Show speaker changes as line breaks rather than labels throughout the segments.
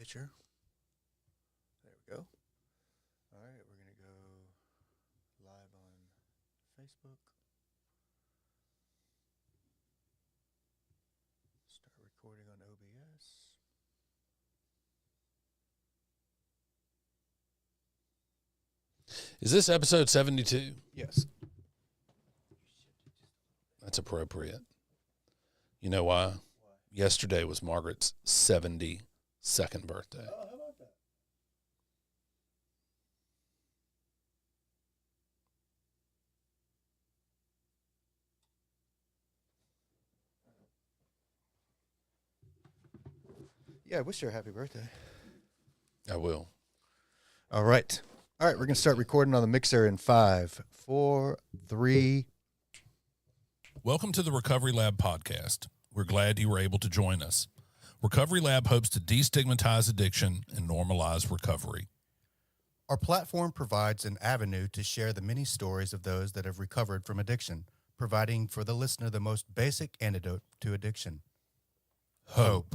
picture. There we go. All right, we're going to go live on Facebook. Start recording on OBS.
Is this episode 72?
Yes.
That's appropriate. You know why? Yesterday was Margaret's 72nd birthday.
Oh, how about that? Yeah, wish her a happy birthday.
I will.
All right. All right, we're going to start recording on the mixer in 5, 4, 3.
Welcome to the Recovery Lab podcast. We're glad you were able to join us. Recovery Lab hopes to destigmatize addiction and normalize recovery.
Our platform provides an avenue to share the many stories of those that have recovered from addiction, providing for the listener the most basic antidote to addiction.
Hope.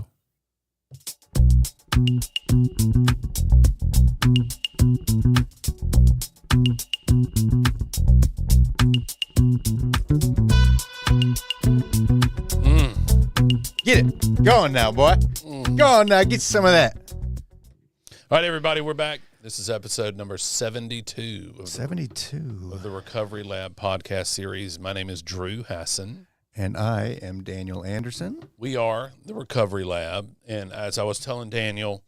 Get it. Go on now, boy. Go on now. Get some of that.
All right, everybody, we're back. This is episode number 72 of
72.
the Recovery Lab podcast series. My name is Drew Hassin.
And I am Daniel Anderson.
We are the Recovery Lab, and as I was telling Daniel,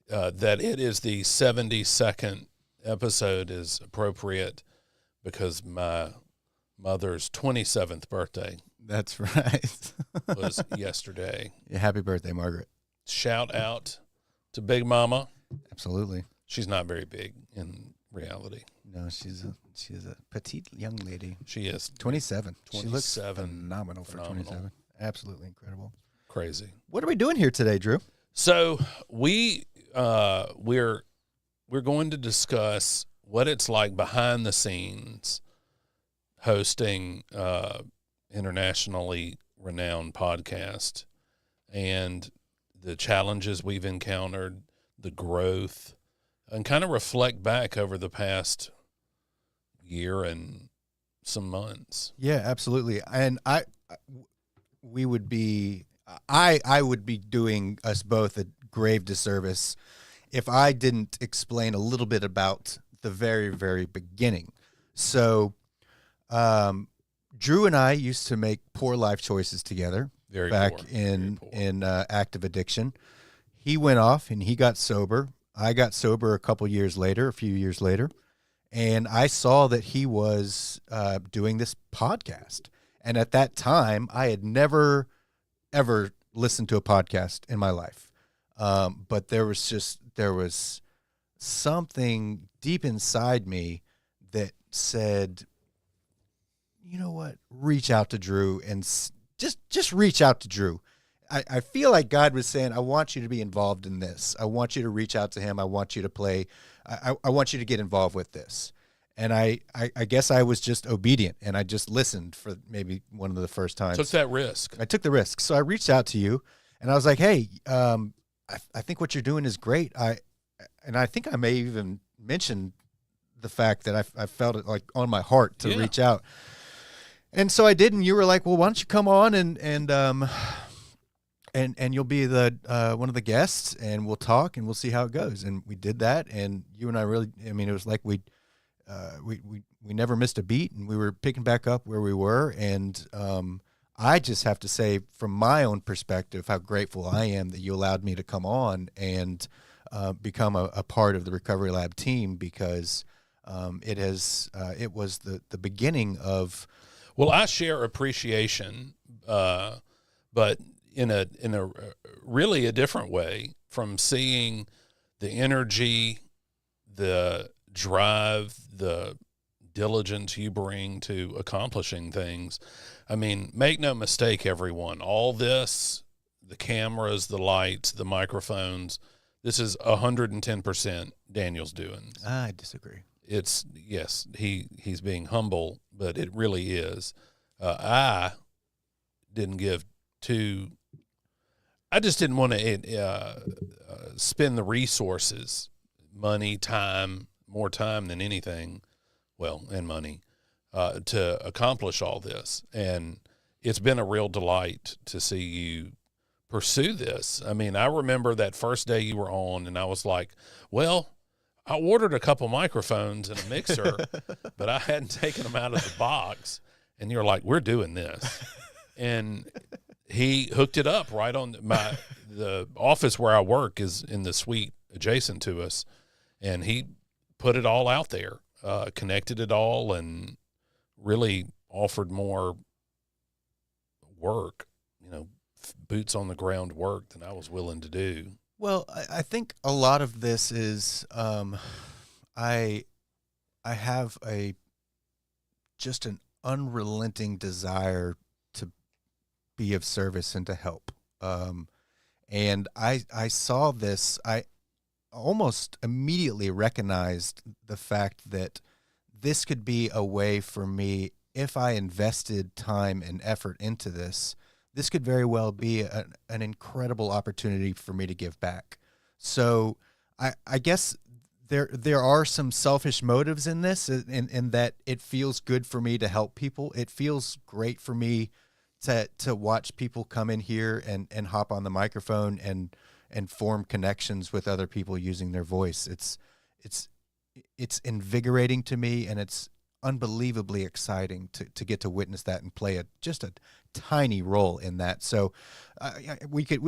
that it is the 72nd episode is appropriate because my mother's 27th birthday
That's right.
was yesterday.
Yeah, happy birthday, Margaret.
Shout out to Big Mama.
Absolutely.
She's not very big in reality.
No, she's a petite young lady.
She is
27. She looks
27.
phenomenal for
Phenomenal.
27. Absolutely incredible.
Crazy.
What are we doing here today, Drew?
So we're going to discuss what it's like behind the scenes hosting internationally renowned podcast and the challenges we've encountered, the growth, and kind of reflect back over the past year and some months.
Yeah, absolutely. And I would be doing us both a grave disservice if I didn't explain a little bit about the very, very beginning. So, Drew and I used to make poor life choices together back in active addiction. He went off and he got sober. I got sober a few years later, and I saw that he was doing this podcast. And at that time, I had never, ever listened to a podcast in my life. But there was something deep inside me that said, you know what, reach out to Drew and just reach out to Drew. I feel like God was saying, I want you to be involved in this. I want you to reach out to him. I want you to play. I want you to get involved with this. And I guess I was just obedient, and I just listened for maybe one of the first times.
Took that risk.
I took the risk. So I reached out to you, and I was like, hey, I think what you're doing is great. I think I may even mention the fact that I felt it like on my heart to reach out. And so I did, and you were like, well, why don't you come on and you'll be the one of the guests, and we'll talk and we'll see how it goes. And we did that, and you and I it was like we never missed a beat, and we were picking back up where we were. And I just have to say, from my own perspective, how grateful I am that you allowed me to come on and become a part of the Recovery Lab team, because it was the beginning of.
Well, I share appreciation, but in a really a different way, from seeing the energy, the drive, the diligence you bring to accomplishing things. I mean, make no mistake, everyone, all this, the cameras, the lights, the microphones, this is 110% Daniel's doing.
I disagree.
It's, yes, he's being humble, but it really is. I didn't give two I just didn't want to spend the resources, money, time, more time than anything, well, and money, to accomplish all this. And it's been a real delight to see you pursue this. I mean, I remember that first day you were on, and I was like, well, I ordered a couple microphones and a mixer, but I hadn't taken them out of the box. And you're like, we're doing this. And he hooked it up right on the office where I work is in the suite adjacent to us. And he put it all out there, connected it all, and really offered more work, boots on the ground work than I was willing to do.
Well, I think a lot of this is I have just an unrelenting desire to be of service and to help. And I saw this, I almost immediately recognized the fact that this could be a way for me, if I invested time and effort into this could very well be an incredible opportunity for me to give back. So I guess there are some selfish motives in this, in that it feels good for me to help people. It feels great for me to watch people come in here and hop on the microphone and form connections with other people using their voice. It's invigorating to me, and it's unbelievably exciting to get to witness that and play just a tiny role in that. So we could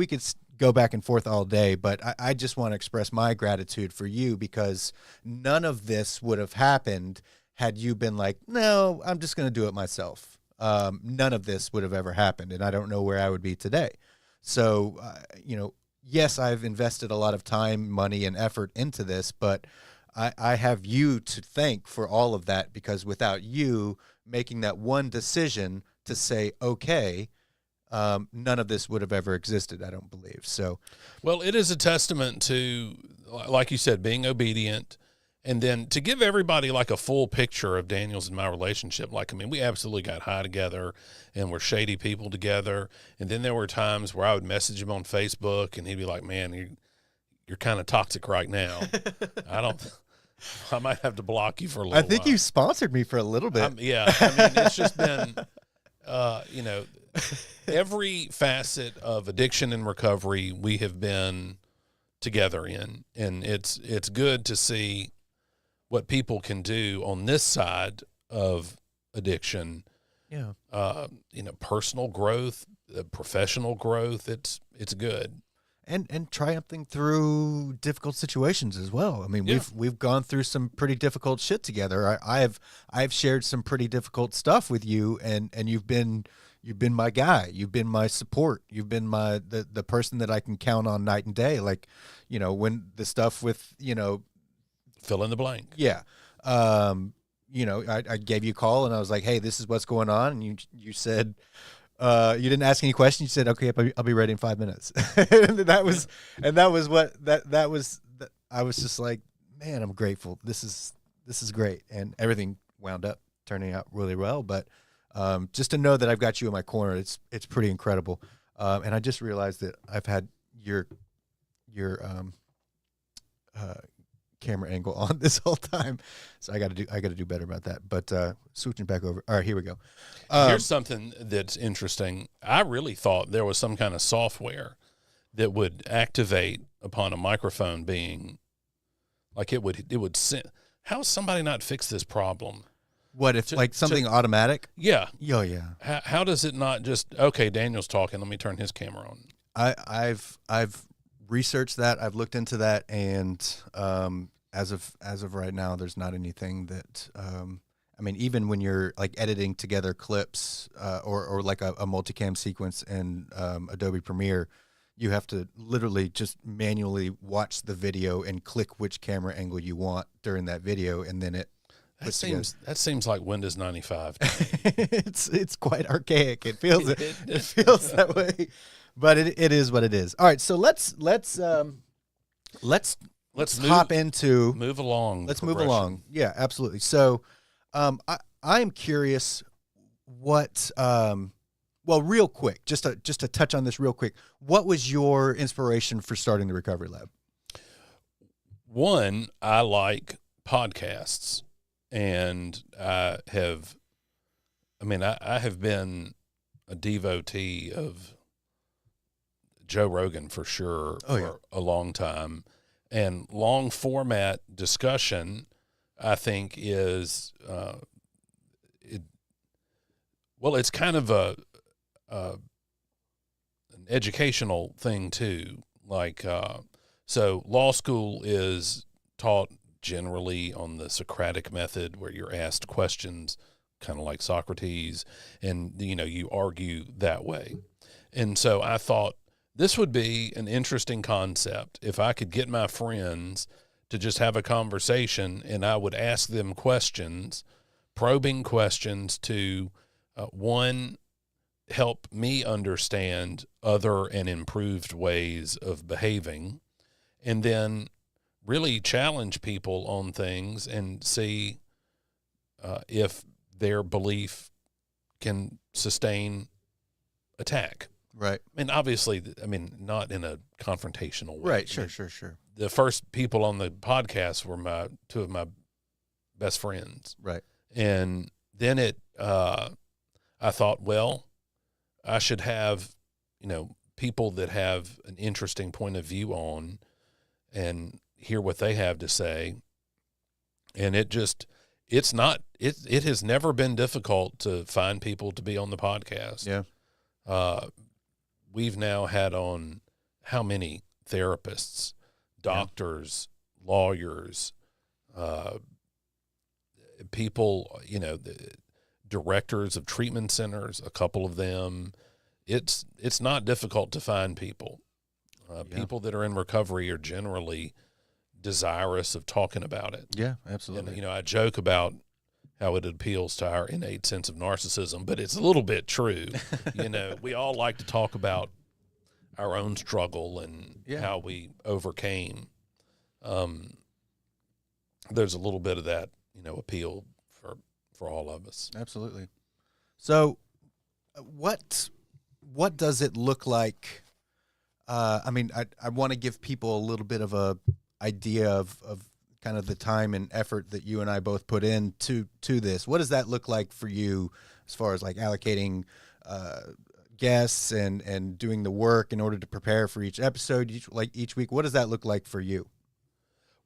go back and forth all day, but I just want to express my gratitude for you, because none of this would have happened had you been like, no, I'm just going to do it myself. None of this would have ever happened, and I don't know where I would be today. So, yes, I've invested a lot of time, money, and effort into this, but I have you to thank for all of that, because without you making that one decision to say, okay, none of this would have ever existed, I don't believe. So,
well, it is a testament to, like you said, being obedient, and then to give everybody like a full picture of Daniel's and my relationship. Like, I mean, we absolutely got high together and we're shady people together. And then there were times where I would message him on Facebook and he'd be like, man, you're kind of toxic right now. I might have to block you for a little while.
I think you sponsored me for a little bit.
Yeah. I mean, it's just been, every facet of addiction and recovery we have been together in. And it's good to see what people can do on this side of addiction.
Yeah.
Personal growth, professional growth. It's good.
And triumphing through difficult situations as well. I mean,
Yeah.
we've gone through some pretty difficult shit together. I've shared some pretty difficult stuff with you, and you've been my guy. You've been my support. You've been the person that I can count on night and day. Like, when the stuff with,
Fill in the blank.
Yeah. I gave you a call and I was like, hey, this is what's going on. And you said, you didn't ask any questions. You said, okay, I'll be ready in 5 minutes. I was just like, man, I'm grateful. This is great. And everything wound up turning out really well. But just to know that I've got you in my corner, it's pretty incredible. And I just realized that I've had your camera angle on this whole time, so I got to do better about that. But switching back over. All right, here we go.
Here's something that's interesting. I really thought there was some kind of software that would activate upon a microphone being like it would send. How does somebody not fix this problem?
What if something automatic?
Yeah.
Oh yeah.
How does it not just, okay, Daniel's talking, let me turn his camera on?
I've researched that. I've looked into that, and as of right now, there's not anything that. I mean, even when you're like editing together clips or like a multicam sequence in Adobe Premiere, you have to literally just manually watch the video and click which camera angle you want during that video, and then it.
That seems like Windows 95.
It's quite archaic. It feels it feels that way, but it is what it is. All right, so let's hop into
move along.
Let's move along. Yeah, absolutely. So, I am curious what well, real quick, just to touch on this real quick, what was your inspiration for starting the Recovery Lab?
One, I like podcasts, and I have been a devotee of Joe Rogan for sure for a long time, and long format discussion, I think is it's kind of an educational thing too. Like so, law school is taught generally on the Socratic method, where you're asked questions, kind of like Socrates, and you argue that way. And so I thought this would be an interesting concept if I could get my friends to just have a conversation, and I would ask them questions, probing questions to, one, help me understand other and improved ways of behaving, and then really challenge people on things and see if their belief can sustain attack.
Right.
And obviously, not in a confrontational way.
Right. Sure.
The first people on the podcast were two of my best friends.
Right.
And then I thought, well, I should have, people that have an interesting point of view on and hear what they have to say. And it has never been difficult to find people to be on the podcast.
Yeah.
We've now had on how many therapists, doctors, lawyers, people, the directors of treatment centers, a couple of them. It's not difficult to find people. People that are in recovery are generally desirous of talking about it.
Yeah, absolutely.
And, I joke about how it appeals to our innate sense of narcissism, but it's a little bit true. We all like to talk about our own struggle and how we overcame. There's a little bit of that, appeal for all of us.
Absolutely. So what does it look like? I want to give people a little bit of a idea of kind of the time and effort that you and I both put into this. What does that look like for you as far as like allocating guests and doing the work in order to prepare for each episode, each week? What does that look like for you?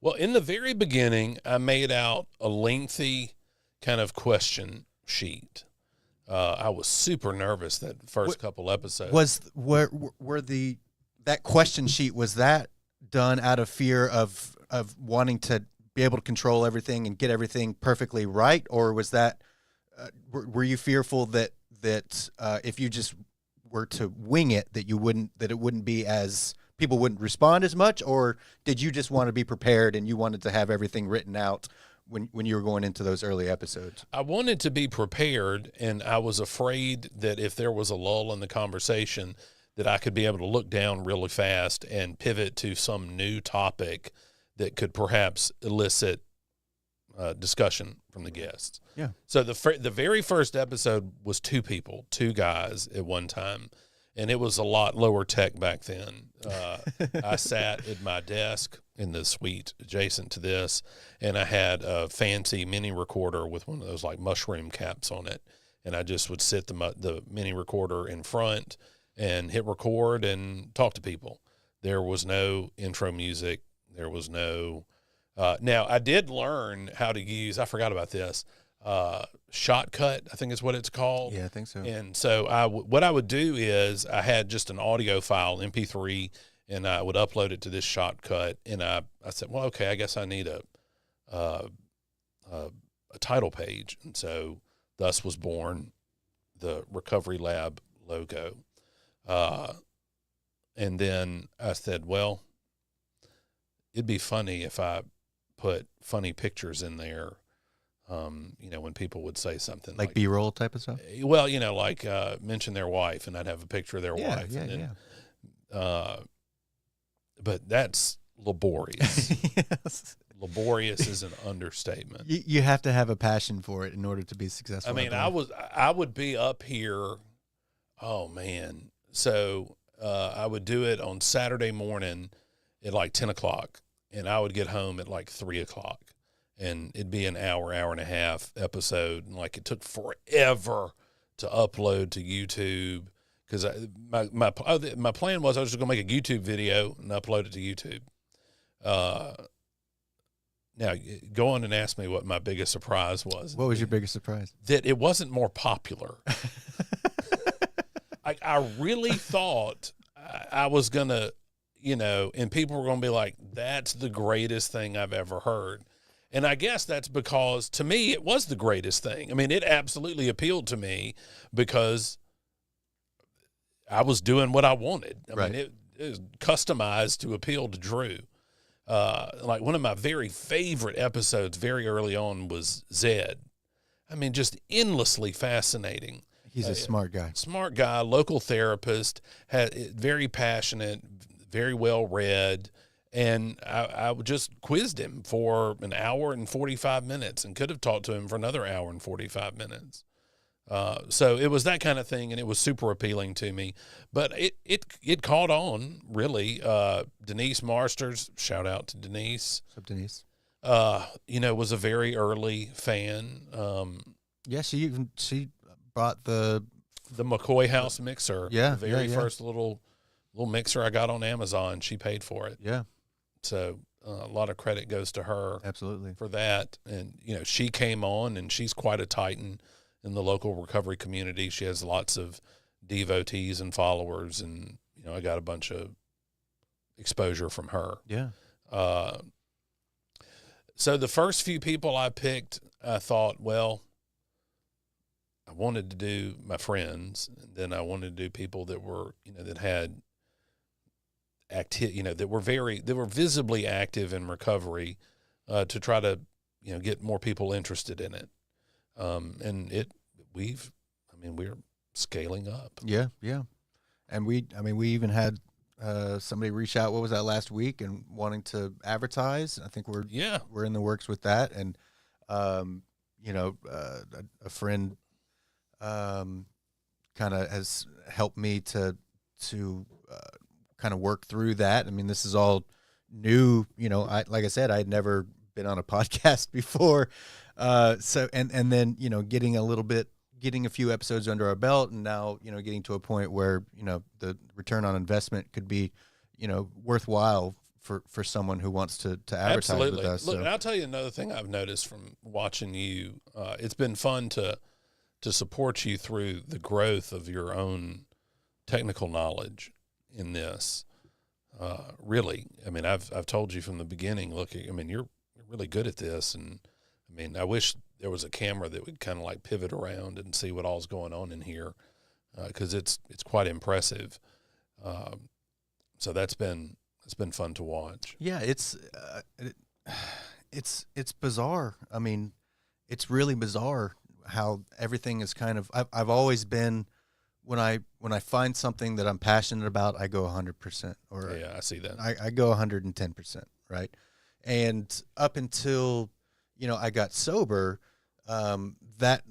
Well, in the very beginning, I made out a lengthy kind of question sheet. I was super nervous that first couple episodes. That
question sheet, was that done out of fear of wanting to be able to control everything and get everything perfectly right, or was that were you fearful that if you just were to wing it, that it wouldn't be as people wouldn't respond as much, or did you just want to be prepared and you wanted to have everything written out when you were going into those early episodes?
I wanted to be prepared, and I was afraid that if there was a lull in the conversation, that I could be able to look down really fast and pivot to some new topic that could perhaps elicit discussion from the guests.
Yeah.
So the very first episode was two guys at one time, and it was a lot lower tech back then. I sat at my desk in the suite adjacent to this, and I had a fancy mini recorder with one of those like mushroom caps on it, and I just would sit the mini recorder in front and hit record and talk to people. There was no intro music. There was no now I did learn how to use, I forgot about this, Shotcut, I think is what it's called.
Yeah, I think so.
And so what I would do is I had just an audio file, MP3, and I would upload it to this Shotcut. And I said, well, okay, I guess I need a title page. And so thus was born the Recovery Lab logo. And then I said, well, it'd be funny if I put funny pictures in there, when people would say something
like B-roll type of stuff.
Well, like mention their wife, and I'd have a picture of their wife. But that's laborious.
Yes.
Laborious is an understatement.
You have to have a passion for it in order to be successful.
I mean, I would be up here Oh man. So, I would do it on Saturday morning at like 10 o'clock, and I would get home at like 3 o'clock, and it'd be an hour and a half episode. And like, it took forever to upload to YouTube. Cause my plan was I was just gonna make a YouTube video and upload it to YouTube. Now go on and ask me what my biggest surprise was.
What was your biggest surprise?
That it wasn't more popular. I really thought I was going to, and people were going to be like, that's the greatest thing I've ever heard. And I guess that's because, to me, it was the greatest thing. I mean, it absolutely appealed to me because I was doing what I wanted. I mean, it was customized to appeal to Drew. Like one of my very favorite episodes very early on was Zed. I mean, just endlessly fascinating.
He's a smart guy.
Smart guy, local therapist, very passionate, very well read. And I just quizzed him for an hour and 45 minutes and could have talked to him for another hour and 45 minutes. So it was that kind of thing, and it was super appealing to me. But it caught on, really. Denise Marsters, shout out to Denise.
What's up, Denise?
Was a very early fan.
Yeah, she bought the
McCoy House mixer.
Yeah,
the very first little mixer I got on Amazon. She paid for it.
Yeah.
So a lot of credit goes to her.
Absolutely.
For that. And, she came on, and she's quite a titan in the local recovery community. She has lots of devotees and followers, and, I got a bunch of exposure from her.
Yeah.
So the first few people I picked, I thought, well, I wanted to do my friends, and then I wanted to do people that were, that had that were visibly active in recovery, to try to, get more people interested in it. And we're scaling up.
Yeah. Yeah. And we even had, somebody reach out, what was that, last week, and wanting to advertise. I think we're in the works with that. And, a friend, kind of has helped me to kind of work through that. I mean, this is all new, like I said, I had never been on a podcast before. So, and then, getting a few episodes under our belt, and now, getting to a point where, the return on investment could be, worthwhile for someone who wants to advertise
Absolutely.
with us.
Look, and I'll tell you another thing I've noticed from watching you. It's been fun to support you through the growth of your own technical knowledge in this. Really, I mean, I've told you from the beginning, look, I mean, you're really good at this. And I mean, I wish there was a camera that would kind of like pivot around and see what all's going on in here. Cause it's quite impressive. So it's been fun to watch.
Yeah. It's bizarre. I mean, it's really bizarre how everything is kind of, I've always been, when I find something that I'm passionate about, I go 100%, or
yeah, I see that.
I go 110%. Right. And up until, I got sober, that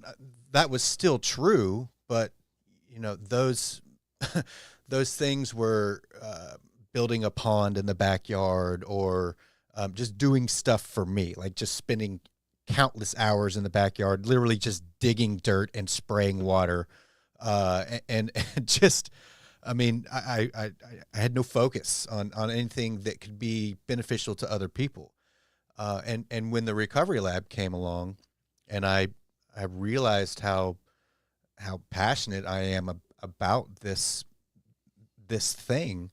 was still true, but those things were, building a pond in the backyard, or, just doing stuff for me, like just spending countless hours in the backyard, literally just digging dirt and spraying water. And just, I mean, I had no focus on anything that could be beneficial to other people. And when the recovery lab came along, and I realized how passionate I am about this thing.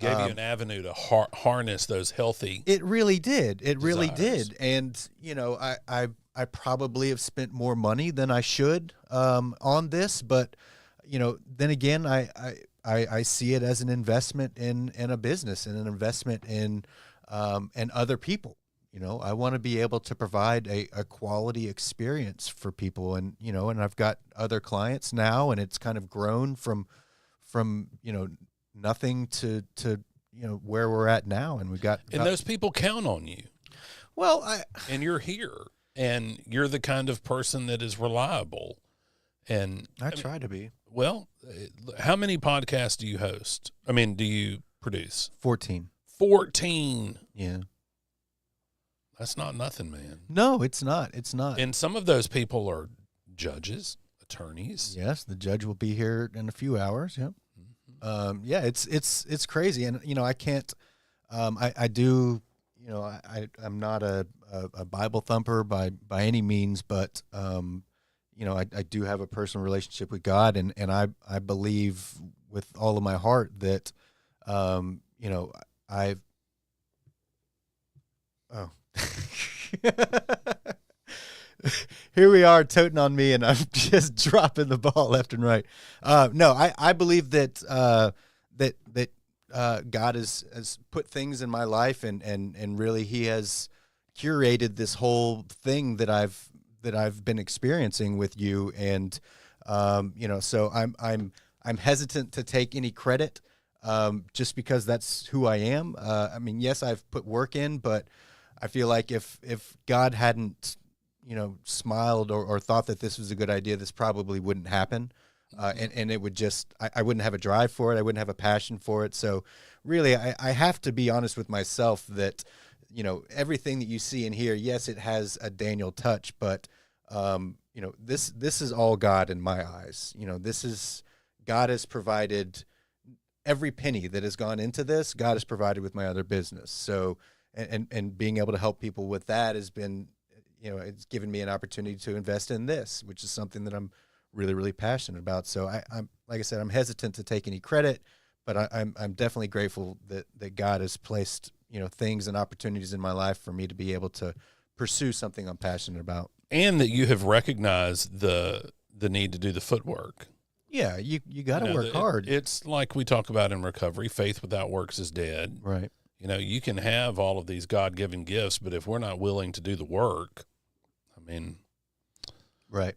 Gave you an avenue to harness those healthy.
It really did. It really
desires.
did. And, I probably have spent more money than I should, on this, but, then again, I see it as an investment in a business, and an investment in other people. I want to be able to provide a quality experience for people, and, and I've got other clients now, and it's kind of grown from, nothing to where we're at now. And we've got,
and those people count on you.
Well,
and you're here, and you're the kind of person that is reliable. And
I try to be.
Well, how many podcasts do you host? I mean, do you produce?
14.
14.
Yeah.
That's not nothing, man.
No, it's not. It's not.
And some of those people are judges, attorneys.
Yes, the judge will be here in a few hours. Yep. Yeah, it's crazy, and I can't. I do. I'm not a Bible thumper by any means, but I do have a personal relationship with God, and I believe with all of my heart that I've. Oh. Here we are toting on me, and I'm just dropping the ball left and right. No, I believe that God has put things in my life, and really He has curated this whole thing that I've been experiencing with you, and so I'm hesitant to take any credit, just because that's who I am. I mean, yes, I've put work in, but I feel like if God hadn't smiled or thought that this was a good idea, this probably wouldn't happen. And it would just, I wouldn't have a drive for it. I wouldn't have a passion for it. So really, I have to be honest with myself that, everything that you see and hear, yes, it has a Daniel touch, but, this is all God in my eyes. God has provided every penny that has gone into this. God has provided with my other business. So, and being able to help people with that has been, it's given me an opportunity to invest in this, which is something that I'm really, really passionate about. So I'm, like I said, I'm hesitant to take any credit, but I'm definitely grateful that God has placed, things and opportunities in my life for me to be able to pursue something I'm passionate about.
And that you have recognized the need to do the footwork.
Yeah, you got to work hard.
It's like we talk about in recovery, faith without works is dead.
Right.
You can have all of these God-given gifts, but if we're not willing to do the work, I mean.
Right.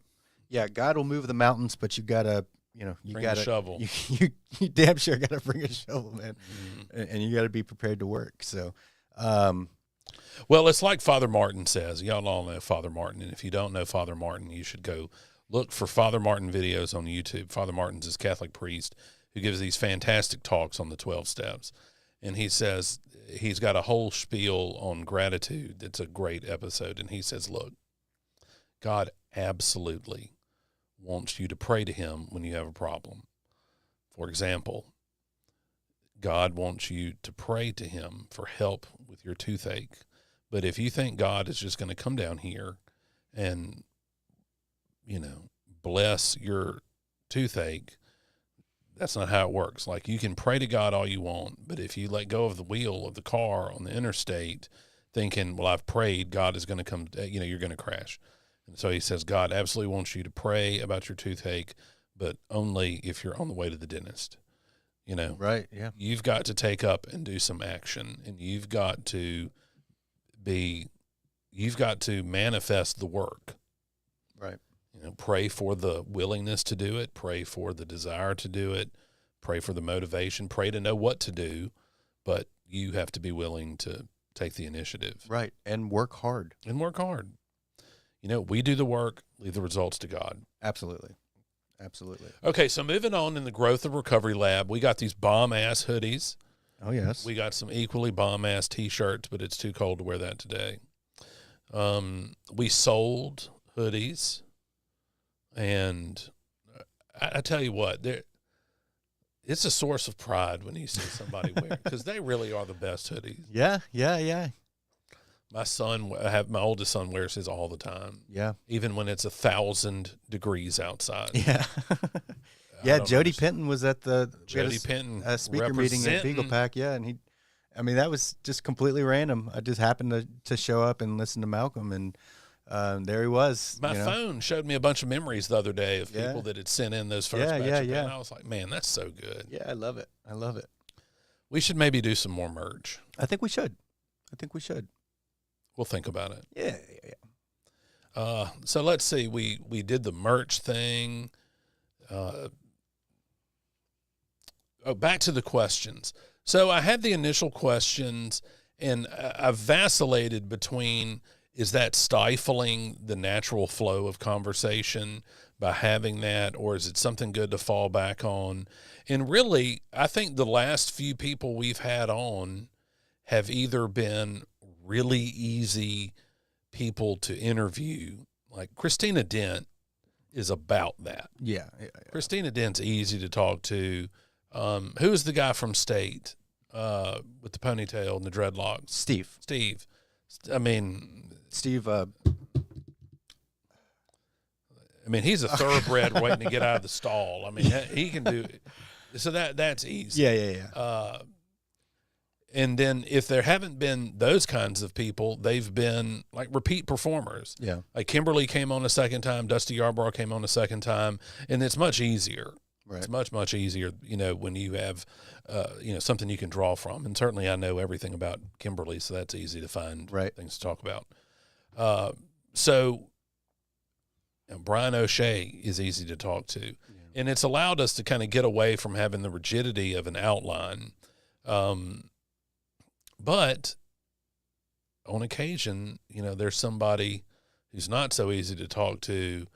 Yeah, God will move the mountains, but you gotta,
bring a shovel.
You damn sure gotta bring a shovel, man, and you gotta be prepared to work. So,
well, it's like Father Martin says. Y'all all know Father Martin, and if you don't know Father Martin, you should go look for Father Martin videos on YouTube. Father Martin's this Catholic priest who gives these fantastic talks on the 12 steps, and he says he's got a whole spiel on gratitude. That's a great episode, and he says, look, God absolutely wants you to pray to him when you have a problem. For example, God wants you to pray to him for help with your toothache. But if you think God is just going to come down here and, bless your toothache, that's not how it works. Like, you can pray to God all you want, but if you let go of the wheel of the car on the interstate thinking, well, I've prayed, God is going to come, you're going to crash. And so he says, God absolutely wants you to pray about your toothache, but only if you're on the way to the dentist.
Right. Yeah.
You've got to take up and do some action, and you've got to manifest the work.
Right.
Pray for the willingness to do it, pray for the desire to do it, pray for the motivation, pray to know what to do, but you have to be willing to take the initiative.
Right. And work hard.
We do the work, leave the results to God.
Absolutely. Absolutely.
Okay, so moving on in the Growth of Recovery Lab, we got these bomb-ass hoodies.
Oh, yes.
We got some equally bomb-ass T-shirts, but it's too cold to wear that today. We sold hoodies, and I tell you what, it's a source of pride when you see somebody wear, because they really are the best hoodies.
Yeah, yeah, yeah.
My oldest son wears his all the time.
Yeah.
Even when it's 1,000 degrees outside.
Yeah. Yeah. Jody Penton was at the speaker meeting at Beagle Pack. Yeah. And that was just completely random. I just happened to show up and listen to Malcolm, and there he was.
My phone showed me a bunch of memories the other day of people that had sent in those first batch. And I was like, man, that's so good.
Yeah. I love it.
We should maybe do some more merch.
I think we should.
We'll think about it.
Yeah.
So let's see. We did the merch thing. Back to the questions. So I had the initial questions, and I vacillated between is that stifling the natural flow of conversation by having that, or is it something good to fall back on? And really, I think the last few people we've had on have either been really easy people to interview, like Christina Dent is about that.
Yeah.
Christina Dent's easy to talk to. Who is the guy from State with the ponytail and the dreadlocks?
Steve.
I mean,
Steve.
He's a thoroughbred waiting to get out of the stall. I mean, he can do it. So that's easy.
Yeah.
And then if there haven't been those kinds of people, they've been like repeat performers.
Yeah.
Like Kimberly came on a second time, Dusty Yarborough came on a second time, and it's much easier.
Right.
It's much, much easier, when you have, something you can draw from. And certainly I know everything about Kimberly, so that's easy to find things to talk about. So Brian O'Shea is easy to talk to. Yeah. And it's allowed us to kind of get away from having the rigidity of an outline. But on occasion, there's somebody who's not so easy to talk to.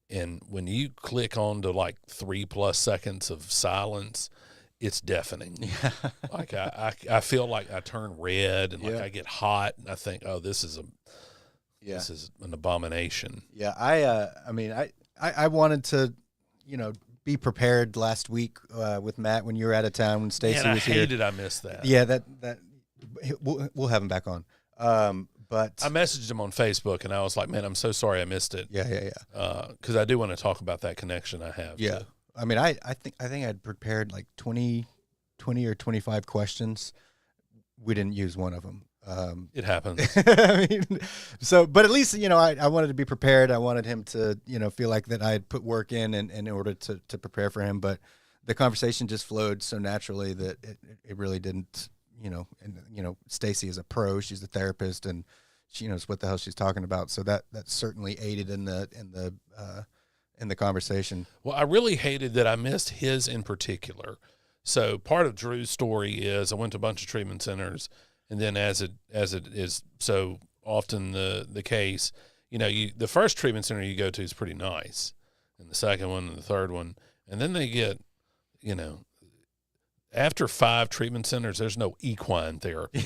And when you click on to like 3+ seconds of silence, it's deafening. Yeah. Like I feel like I turn red and like I get hot and I think, oh, this is an abomination.
Yeah. I wanted to, be prepared last week with Matt when you were out of town, when Stacy was here.
I missed that.
Yeah. That we'll have him back on. But
I messaged him on Facebook and I was like, man, I'm so sorry I missed it.
Yeah.
Because I do want to talk about that connection I have.
Yeah. I mean, I think I'd prepared like 20 or 25 questions. We didn't use one of them.
It happens.
But at least, I wanted to be prepared. I wanted him to, feel like that I had put work in order to prepare for him. But the conversation just flowed so naturally that it really didn't, Stacy is a pro. She's a therapist and she knows what the hell she's talking about. So that certainly aided in the conversation.
Well, I really hated that I missed his in particular. So part of Drew's story is I went to a bunch of treatment centers, and then as it is so often the case, the first treatment center you go to is pretty nice, and the second one and the third one, and then they get, after 5 treatment centers, there's no equine therapy.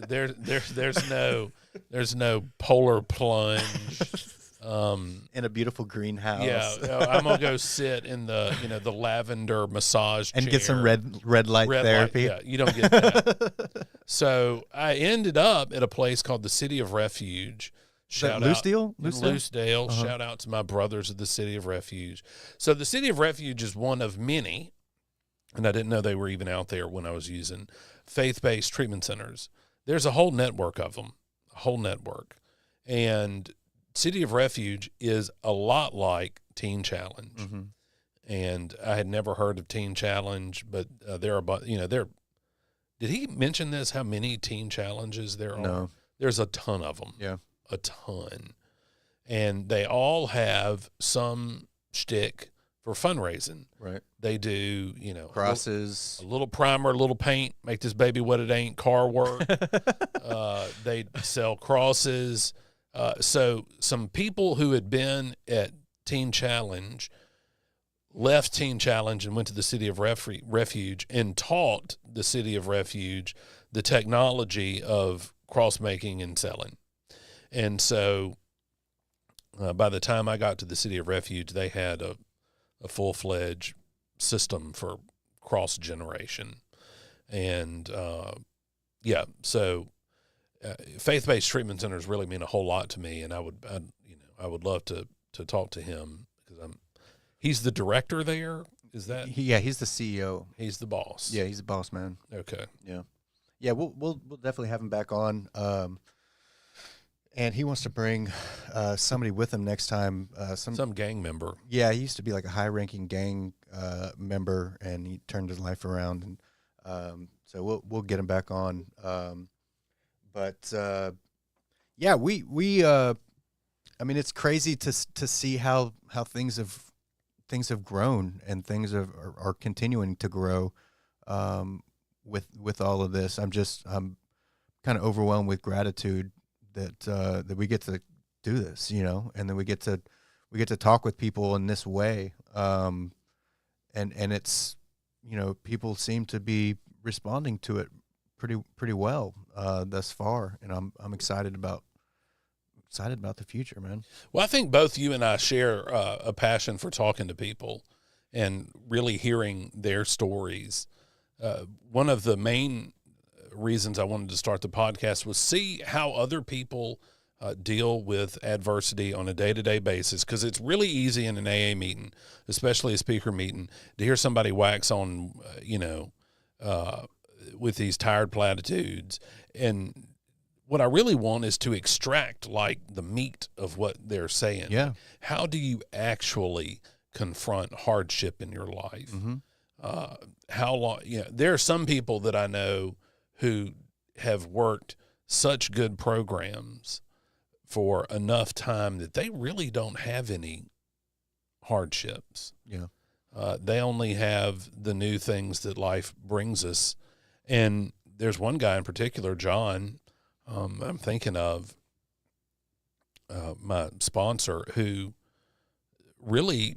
There's no polar plunge.
In a beautiful greenhouse.
Yeah, I'm gonna go sit in the lavender massage
and
chair.
get some red light therapy.
Yeah, you don't get that. So I ended up at a place called the City of Refuge. Shout out Loosedale. Uh-huh. Shout out to my brothers at the City of Refuge. So the City of Refuge is one of many, and I didn't know they were even out there when I was using faith-based treatment centers. There's a whole network of them, and City of Refuge is a lot like Teen Challenge. Mm-hmm. And I had never heard of Teen Challenge, but did he mention this, how many Teen Challenges there are?
No.
There's a ton of them.
Yeah.
A ton. And they all have some shtick for fundraising.
Right.
They do,
crosses,
a little primer, a little paint, make this baby what it ain't, car work. They sell crosses. So some people who had been at Teen Challenge left Teen Challenge and went to the City of Refuge and taught the City of Refuge the technology of cross-making and selling. And so by the time I got to the City of Refuge, they had a full-fledged system for cross-generation. And, so faith-based treatment centers really mean a whole lot to me, and I would love to talk to him because he's the director there. Is that?
He's the CEO.
He's the boss.
Yeah, he's the boss man.
Okay.
Yeah. We'll definitely have him back on. And he wants to bring somebody with him next time.
Some gang member.
Yeah, he used to be like a high-ranking gang member, and he turned his life around. And so we'll get him back on. But it's crazy to see how things have grown and things are continuing to grow with all of this. I'm kind of overwhelmed with gratitude that we get to do this, you know, and then we get to talk with people in this way. And it's, you know, people seem to be responding to it pretty well thus far, and I'm excited about the future, man.
Well, I think both you and I share a passion for talking to people and really hearing their stories. One of the main reasons I wanted to start the podcast was see how other people deal with adversity on a day-to-day basis, because it's really easy in an AA meeting, especially a speaker meeting, to hear somebody wax on, with these tired platitudes. And what I really want is to extract like the meat of what they're saying.
Yeah.
How do you actually confront hardship in your life?
Mm-hmm.
How long, there are some people that I know who have worked such good programs for enough time that they really don't have any hardships.
Yeah.
They only have the new things that life brings us. And there's one guy in particular, John, I'm thinking of, my sponsor, who really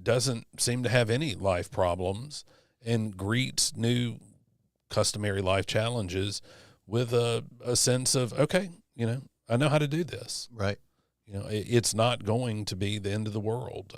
doesn't seem to have any life problems and greets new customary life challenges with a sense of, okay, I know how to do this.
Right.
It's not going to be the end of the world.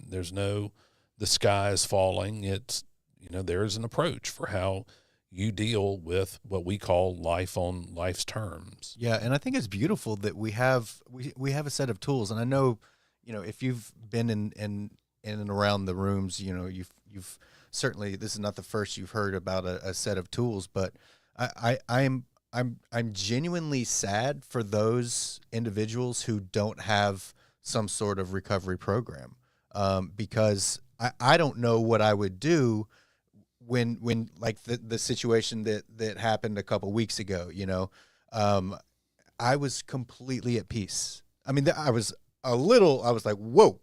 There's no, the sky is falling. It's, there's an approach for how you deal with what we call life on life's terms.
Yeah. And I think it's beautiful that we have a set of tools. And I know, if you've been in and around the rooms, you've certainly, this is not the first you've heard about a set of tools, but I'm genuinely sad for those individuals who don't have some sort of recovery program, because I don't know what I would do when like the situation that happened a couple weeks ago. I was completely at peace. I mean, I was like, whoa.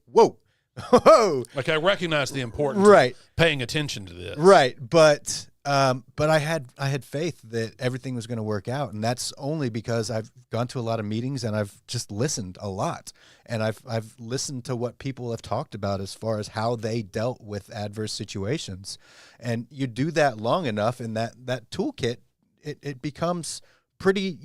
Like, I recognize the importance
right.
of paying attention to this.
Right. But I had faith that everything was going to work out. And that's only because I've gone to a lot of meetings and I've just listened a lot. And I've listened to what people have talked about as far as how they dealt with adverse situations. And you do that long enough, and that toolkit, it becomes pretty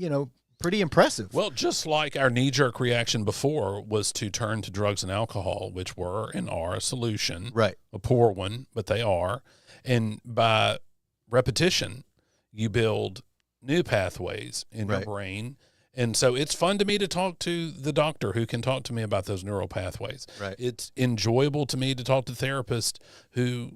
impressive.
Well, just like our knee-jerk reaction before was to turn to drugs and alcohol, which were and are a solution.
Right.
A poor one, but they are. And by repetition, you build new pathways in your brain. And so it's fun to me to talk to the doctor who can talk to me about those neural pathways.
Right.
It's enjoyable to me to talk to therapists who,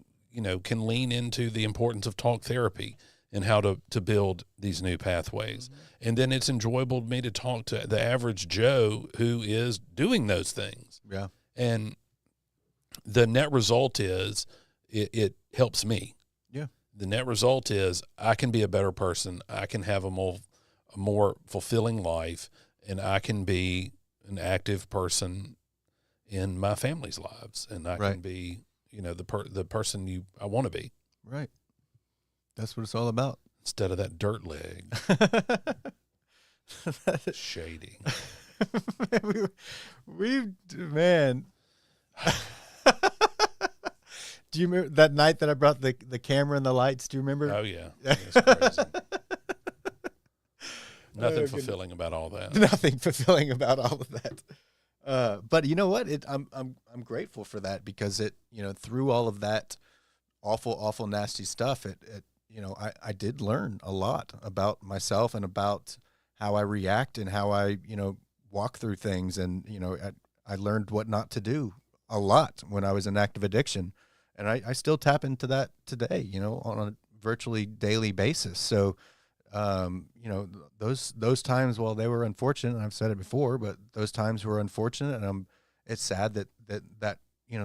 can lean into the importance of talk therapy and how to build these new pathways. Mm-hmm. And then it's enjoyable to me to talk to the average Joe who is doing those things.
Yeah.
And the net result is it helps me.
Yeah.
The net result is I can be a better person. I can have a more fulfilling life, and I can be an active person in my family's lives, and I can be, the person I want to be.
Right. That's what it's all about.
Instead of that dirt leg. Shady.
Man. Do you remember that night that I brought the camera and the lights? Do you remember?
Oh, yeah. It's crazy. Nothing fulfilling about all that.
Nothing fulfilling about all of that. But you know what? I'm grateful for that, because it, through all of that awful, nasty stuff, I did learn a lot about myself and about how I react and how I, walk through things. And, I learned what not to do a lot when I was in active addiction. And I still tap into that today, on a virtually daily basis. So, those times, while they were unfortunate, and I've said it before, but those times were unfortunate, and it's sad that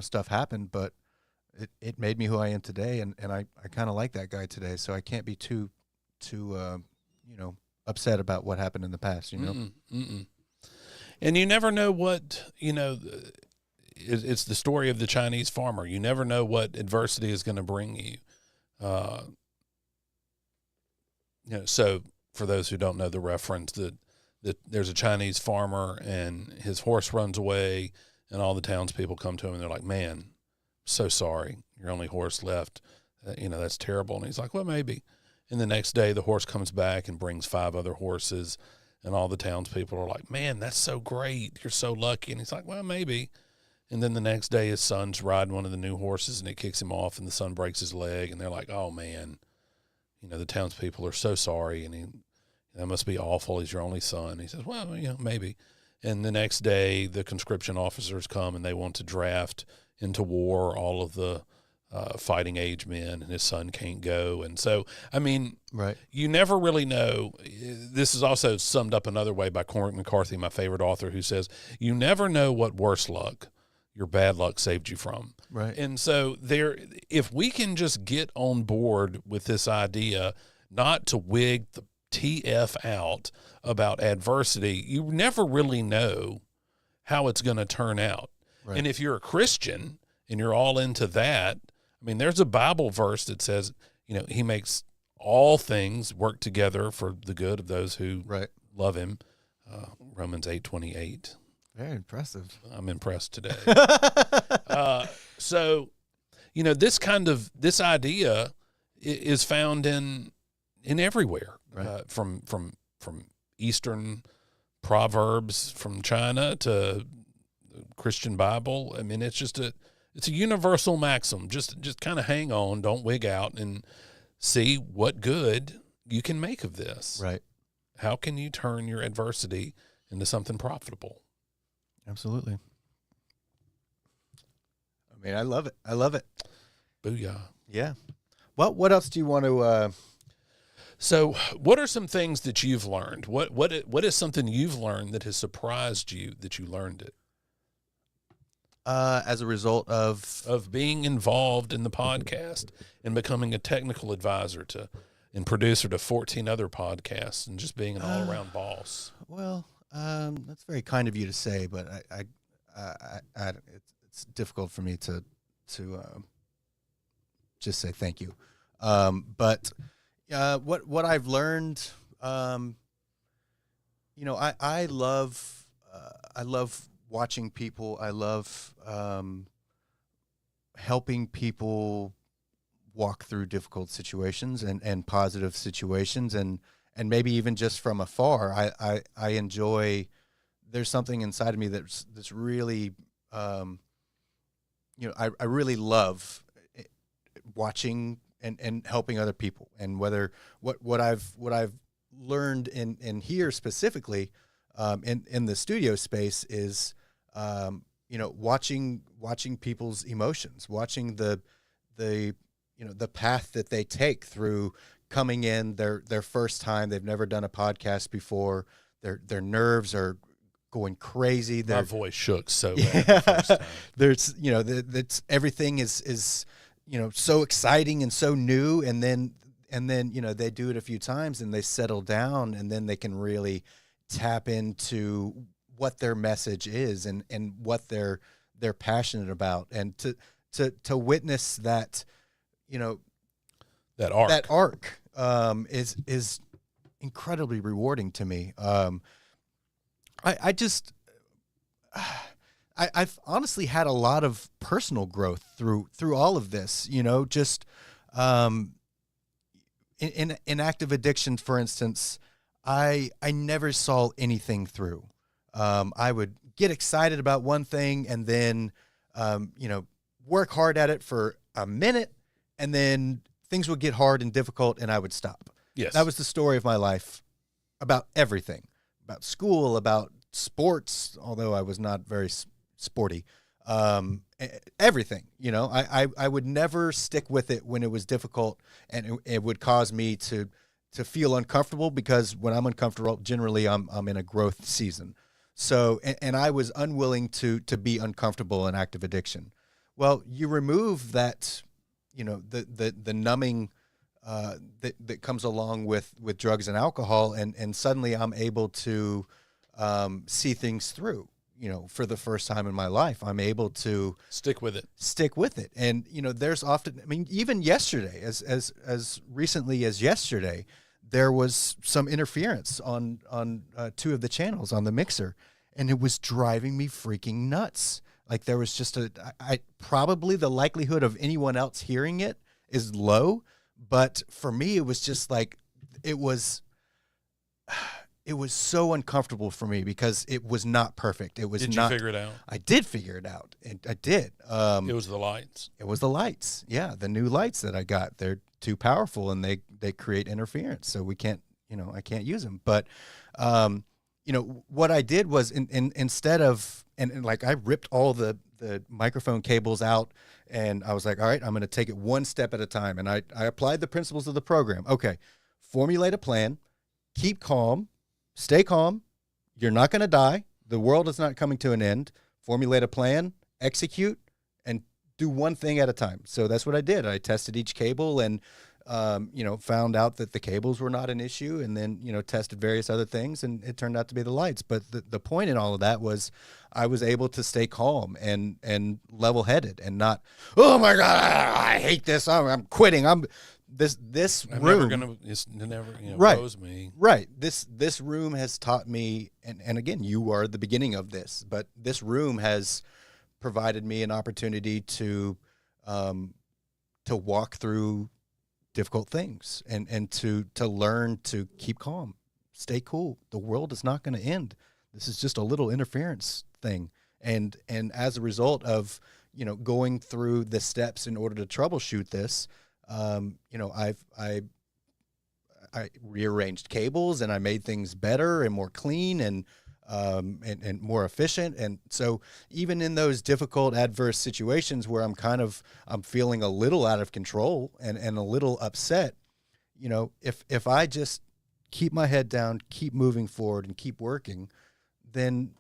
stuff happened, but it made me who I am today. And I kind of like that guy today. So I can't be too upset about what happened in the past,
And you never know what, it's the story of the Chinese farmer. You never know what adversity is going to bring you. So for those who don't know the reference, the that there's a Chinese farmer and his horse runs away, and all the townspeople come to him and they're like, "Man, so sorry, your only horse left. That's terrible." And he's like, "Well, maybe." And the next day, the horse comes back and brings 5 other horses, and all the townspeople are like, "Man, that's so great. You're so lucky." And he's like, "Well, maybe." And then the next day, his son's riding one of the new horses, and it kicks him off, and the son breaks his leg, and they're like, "Oh man, the townspeople are so sorry, and that must be awful. He's your only son." He says, "Well, maybe." And the next day, the conscription officers come, and they want to draft into war all of the fighting age men, and his son can't go. And so,
right.
You never really know. This is also summed up another way by Cormac McCarthy, my favorite author, who says, you never know what worse luck your bad luck saved you from.
Right.
And so if we can just get on board with this idea, not to wig the TF out about adversity, you never really know how it's going to turn out. Right. And if you're a Christian and you're all into that, there's a Bible verse that says, he makes all things work together for the good of those who love him. Romans 8:28.
Very impressive.
I'm impressed today. So, this idea is found in everywhere, from Eastern proverbs from China to the Christian Bible. It's a universal maxim. Just kind of hang on, don't wig out, and see what good you can make of this.
Right.
How can you turn your adversity into something profitable?
Absolutely. I love it. I love it.
Booyah.
Yeah. Well, what else do you want to...
So what are some things that you've learned? What is something you've learned that has surprised you that you learned it?
As a result of
being involved in the podcast and becoming a technical advisor and producer to 14 other podcasts and just being an all-around boss.
Well, that's very kind of you to say, but it's difficult for me to just say thank you. But what I've learned, I love watching people. I love helping people walk through difficult situations and positive situations, and maybe even just from afar. I enjoy. There's something inside of me that's really, I really love watching and helping other people. And whether what I've learned in here specifically, in the studio space is, watching people's emotions, watching the path that they take through coming in their first time. They've never done a podcast before. Their nerves are going crazy.
My voice shook so bad the first time.
There's, that's everything is so exciting and so new. And then, they do it a few times and they settle down, and then they can really tap into what their message is and what they're passionate about. And to witness that, that arc is incredibly rewarding to me. I've honestly had a lot of personal growth through all of this, just in active addiction, for instance. I never saw anything through. I would get excited about one thing and then, work hard at it for a minute, and then things would get hard and difficult and I would stop.
Yes.
That was the story of my life about everything, about school, about sports, although I was not very sporty, everything, I would never stick with it when it was difficult, and it would cause me to feel uncomfortable, because when I'm uncomfortable, generally I'm in a growth season. So, and I was unwilling to be uncomfortable in active addiction. Well, you remove that, the numbing that comes along with drugs and alcohol, and suddenly I'm able to see things through. For the first time in my life, I'm able to
stick with it. And,
there's often, even yesterday, as recently as yesterday, there was some interference on two of the channels on the mixer, and it was driving me freaking nuts. Like there was just I probably the likelihood of anyone else hearing it is low, but for me it was just like it was so uncomfortable for me because it was not perfect. It was
Did
not.
you figure it out?
I did figure it out. I did.
It was the lights.
It was the lights. Yeah, the new lights that I got. They're too powerful and they create interference, so we can't. I can't use them. But what I did was instead of and like I ripped all the microphone cables out, and I was like, all right, I'm going to take it one step at a time, and I applied the principles of the program. Okay, formulate a plan, keep calm, stay calm. You're not going to die. The world is not coming to an end. Formulate a plan, execute, and do one thing at a time. So that's what I did. I tested each cable and found out that the cables were not an issue, and then, tested various other things, and it turned out to be the lights. But the point in all of that was I was able to stay calm and level-headed and not, oh my God, I hate this. I'm quitting. This room.
It's never
right.
Blows me.
Right. This room has taught me, and again, you are the beginning of this, but this room has provided me an opportunity to walk through difficult things and to learn to keep calm, stay cool. The world is not going to end. This is just a little interference thing. And as a result of, going through the steps in order to troubleshoot this, I rearranged cables and I made things better and more clean and more efficient. And so even in those difficult, adverse situations where I'm feeling a little out of control and a little upset, if I just keep my head down, keep moving forward and keep working, then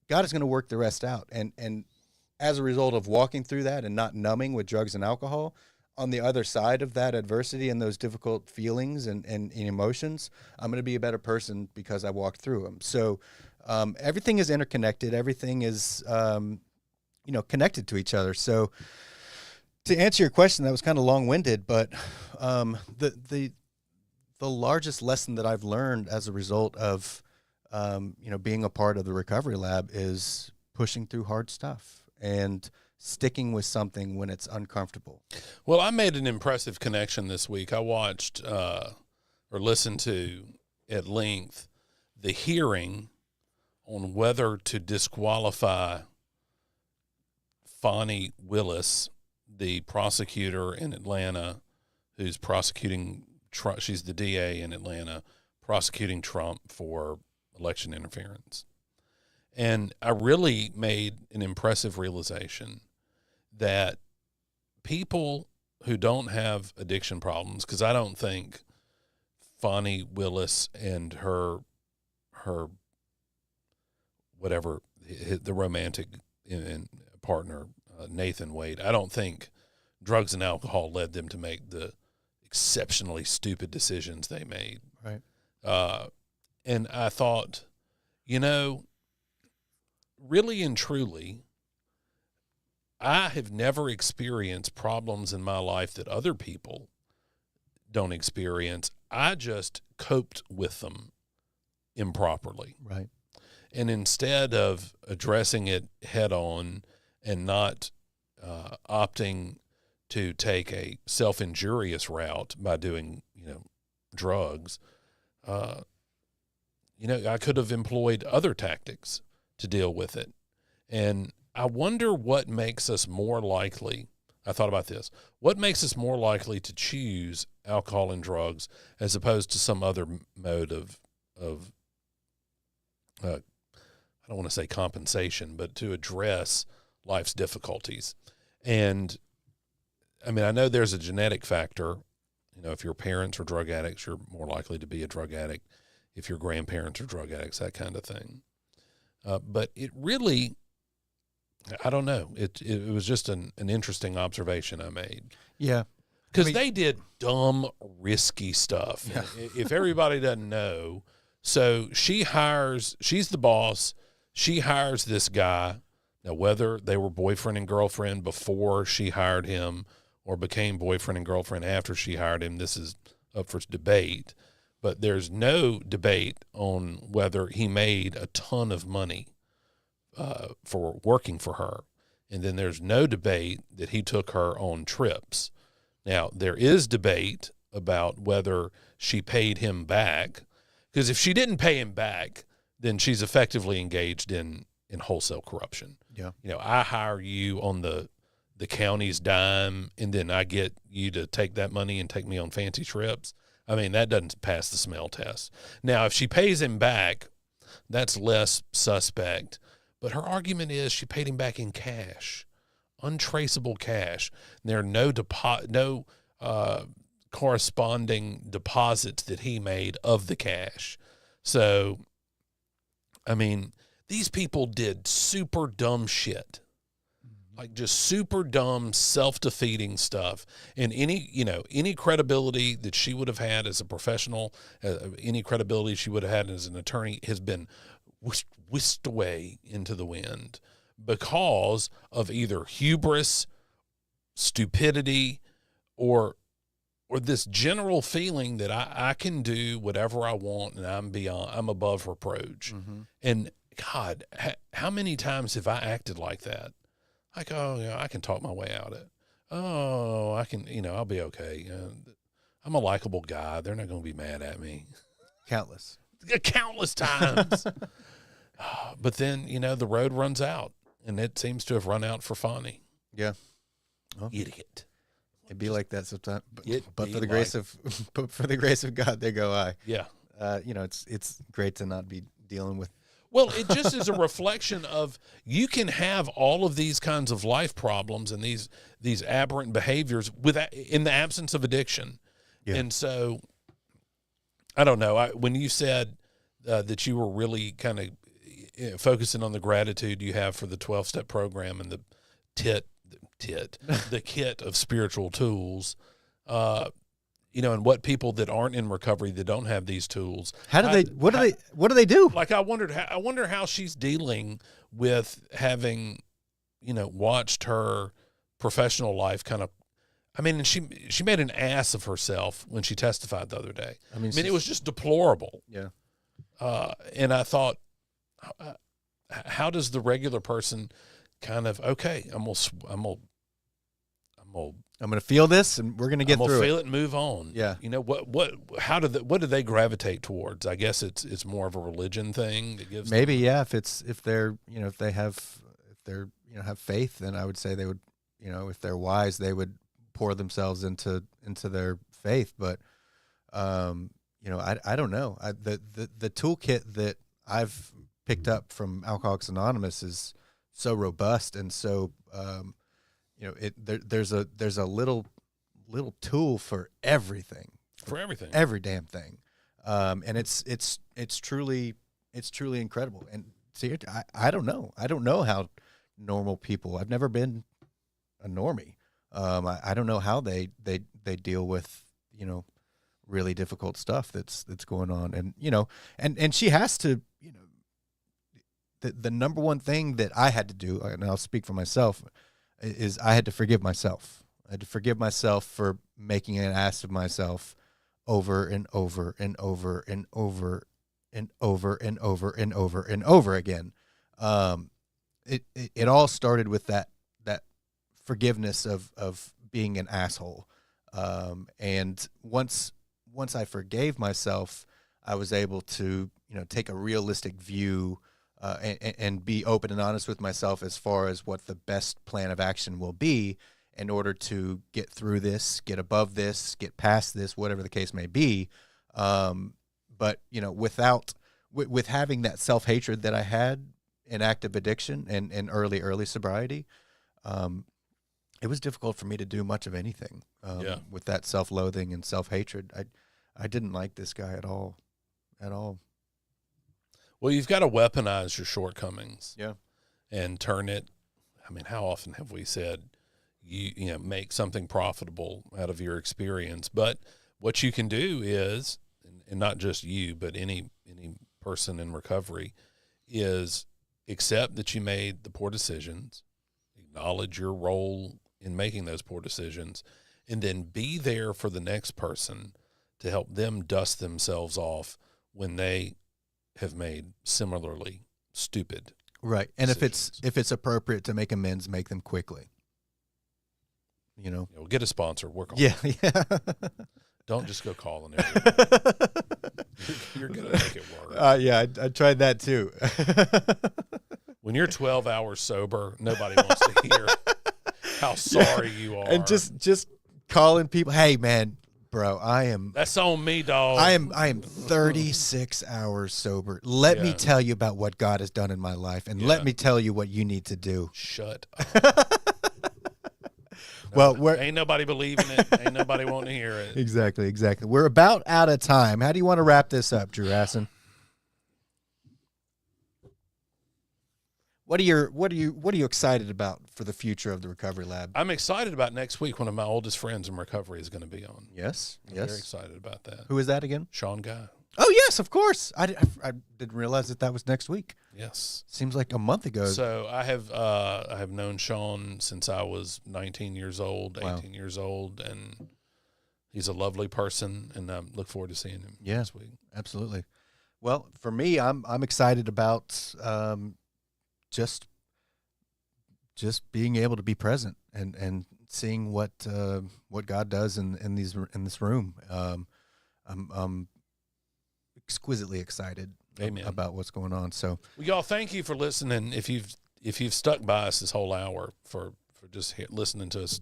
God is going to work the rest out. And as a result of walking through that and not numbing with drugs and alcohol, on the other side of that adversity and those difficult feelings and emotions, I'm going to be a better person because I walked through them. So everything is interconnected. Everything is, connected to each other. So to answer your question, that was kind of long-winded, but the largest lesson that I've learned as a result of, being a part of the Recovery Lab is pushing through hard stuff and sticking with something when it's uncomfortable.
Well, I made an impressive connection this week. I watched or listened to at length the hearing on whether to disqualify Fani Willis, the prosecutor in Atlanta, who's prosecuting Trump. She's the DA in Atlanta, prosecuting Trump for election interference. And I really made an impressive realization that people who don't have addiction problems, because I don't think Fani Willis and her whatever, the romantic partner, Nathan Wade, I don't think drugs and alcohol led them to make the exceptionally stupid decisions they made.
Right.
And I thought, really and truly, I have never experienced problems in my life that other people don't experience. I just coped with them improperly.
Right.
And instead of addressing it head on and not opting to take a self-injurious route by doing, drugs, I could have employed other tactics to deal with it. And I wonder what makes us more likely, I thought about this, what makes us more likely to choose alcohol and drugs as opposed to some other mode of I don't want to say compensation, but to address life's difficulties. And I mean, I know there's a genetic factor. If your parents are drug addicts, you're more likely to be a drug addict. If your grandparents are drug addicts, that kind of thing. But it really, I don't know. It was just an interesting observation I made.
Yeah.
Because they did dumb, risky stuff.
Yeah.
If everybody doesn't know, so she's the boss. She hires this guy. Now, whether they were boyfriend and girlfriend before she hired him or became boyfriend and girlfriend after she hired him, this is up for debate. but there's no debate on whether he made a ton of money for working for her. And then there's no debate that he took her on trips. Now, there is debate about whether she paid him back, because if she didn't pay him back, then she's effectively engaged in wholesale corruption.
Yeah.
You know, I hire you on the county's dime, and then I get you to take that money and take me on fancy trips. I mean, that doesn't pass the smell test. Now, if she pays him back, that's less suspect. But her argument is she paid him back in cash, untraceable cash. There are no corresponding deposits that he made of the cash. So, I mean, these people did super dumb shit. Like just super dumb, self-defeating stuff. And any credibility that she would have had as a professional, any credibility she would have had as an attorney has been whisked away into the wind because of either hubris, stupidity, or this general feeling that I can do whatever I want and I'm above reproach. Mm-hmm. And God, how many times have I acted like that? Like, oh, yeah, I can talk my way out of it. Oh, I can, I'll be okay. I'm a likable guy. They're not going to be mad at me.
Countless
times. But then, the road runs out, and it seems to have run out for Fonnie.
Yeah.
Well, idiot.
It'd be like that sometimes. But for the grace of God, there go I.
Yeah.
It's great to not be dealing with.
Well, it just is a reflection of you can have all of these kinds of life problems and these aberrant behaviors in the absence of addiction. Yeah. And so, I don't know. When you said that you were really kind of focusing on the gratitude you have for the 12-step program and the the kit of spiritual tools, and what people that aren't in recovery that don't have these tools.
What do they do?
Like I wonder how she's dealing with having, watched her professional life kind of. I mean, and she made an ass of herself when she testified the other day. I mean, it was just deplorable.
Yeah.
And I thought, how does the regular person kind of, okay, I'm gonna
feel this, and we're gonna get through it.
I'm gonna feel it and move on.
Yeah.
What do they gravitate towards? I guess it's more of a religion thing that gives
maybe them. Yeah. If they're have faith, then I would say they would, if they're wise, they would pour themselves into their faith. But I don't know. The toolkit that I've picked up from Alcoholics Anonymous is so robust and so. There's a little tool for everything, every damn thing, and it's truly incredible. And see, I don't know how normal people. I've never been a normie. I don't know how they deal with really difficult stuff that's going on, and she has to. The number one thing that I had to do, and I'll speak for myself, is I had to forgive myself. I had to forgive myself for making an ass of myself over and over and over and over and over and over and over and over again. It all started with that forgiveness of being an asshole. And once I forgave myself, I was able to take a realistic view. And be open and honest with myself as far as what the best plan of action will be in order to get through this, get above this, get past this, whatever the case may be. But with having that self-hatred that I had in active addiction and early sobriety, it was difficult for me to do much of anything. With that self-loathing and self-hatred, I didn't like this guy at all.
Well, you've got to weaponize your shortcomings.
Yeah.
And turn it. I mean, how often have we said you make something profitable out of your experience? But what you can do is, and not just you, but any person in recovery, is accept that you made the poor decisions, acknowledge your role in making those poor decisions, and then be there for the next person to help them dust themselves off when they have made similarly stupid
right. And
decisions.
if it's appropriate to make amends, make them quickly.
Get a sponsor, work on
Yeah,
it.
yeah.
Don't just go calling everybody. You're going to make it work.
Yeah, I tried that too.
When you're 12 hours sober, nobody wants to hear how sorry you are.
And just calling people, hey man, bro,
That's on me, dog.
I am 36 hours sober. Let me tell you about what God has done in my life, and let me tell you what you need to do.
Shut up.
Well,
ain't nobody believing it. Ain't nobody wanting to hear it.
Exactly. We're about out of time. How do you want to wrap this up, Drew Hassin? What are you excited about for the future of the Recovery Lab?
I'm excited about next week. One of my oldest friends in recovery is going to be on.
Yes.
I'm very excited about that.
Who is that again?
Sean Guy.
Oh yes, of course. I didn't realize that was next week.
Yes.
Seems like a month ago.
So I have known Sean since I was 19 years old, 18 years old, and he's a lovely person, and I look forward to seeing him next week.
Absolutely. Well, for me, I'm excited about just being able to be present and seeing what God does in this room. I'm exquisitely excited about what's going on. So,
well, y'all, thank you for listening. If you've stuck by us this whole hour for just listening to us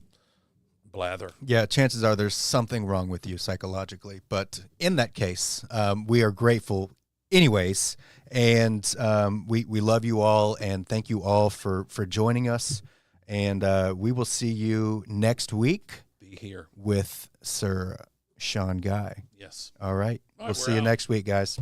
blather,
chances are there's something wrong with you psychologically. But in that case, we are grateful anyways, and we love you all, and thank you all for joining us. And we will see you next week.
Be here
with Sir Sean Guy.
Yes.
All right. We'll see you next week, guys.